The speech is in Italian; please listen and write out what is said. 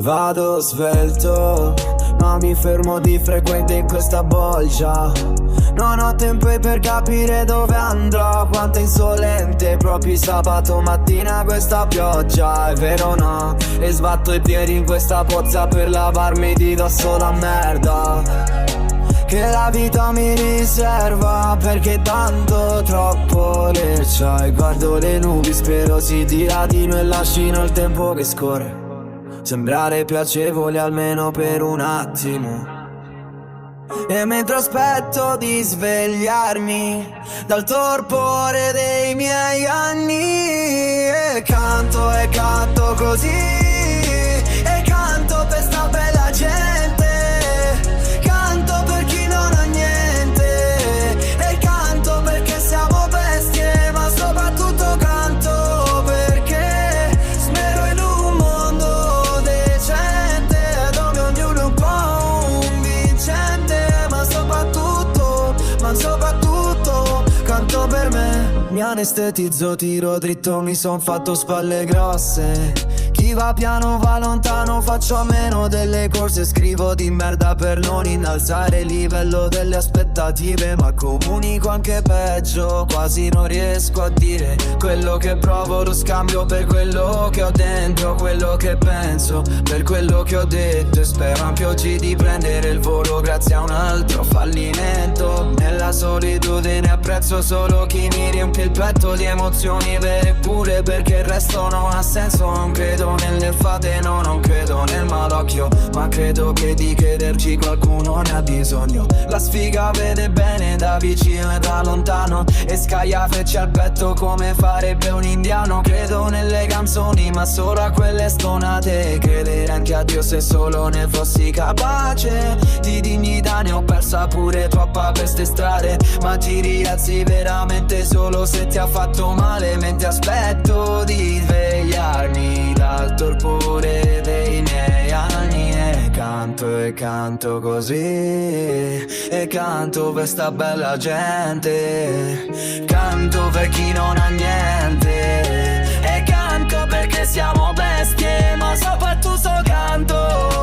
Vado svelto, ma mi fermo di frequente in questa bolgia. Non ho tempo per capire dove andrò. Quanto è insolente, proprio sabato mattina questa pioggia. È vero o no? E sbatto i piedi in questa pozza per lavarmi di dosso la merda che la vita mi riserva, perché tanto troppo le c'hai. Guardo le nubi, spero si dilatino e lascino il tempo che scorre. Sembrare piacevoli almeno per un attimo. E mentre aspetto di svegliarmi dal torpore dei miei anni, e canto così, e canto per sta bella gente. Canto per chi non ha niente, e canto perché siamo bestie, ma soprattutto canto perché spero in un mondo decente, dove ognuno è un po' un vincente, ma soprattutto canto per me. Mi anestetizzo, tiro dritto, mi son fatto spalle grosse. Chi va piano va lontano, faccio a meno delle corse. Scrivo di merda per non innalzare il livello delle aspettative, ma comunico anche peggio. Quasi non riesco a dire quello che provo, lo scambio per quello che ho dentro, quello che penso, per quello che ho detto. E spero anche oggi di prendere il volo grazie a un altro fallimento. Nella solitudine apprezzo solo chi mi riempie il petto di emozioni vere e pure, perché il resto non ha senso. Non credo nelle fate, no, non credo nel malocchio, ma credo che di crederci qualcuno ne ha bisogno. La sfiga vede bene da vicino e da lontano, e scaglia frecce al petto come farebbe un indiano. Credo nelle canzoni, ma solo a quelle stonate. Credere anche a Dio se solo ne fossi capace. Di dignità ne ho persa pure troppa per ste strade, ma ti rialzi veramente solo se ti ha fatto male. Mentre aspetto di svegliarmi dal torpore dei miei anni, e canto così, e canto per sta bella gente. Canto per chi non ha niente, e canto perché siamo bestie, ma soprattutto canto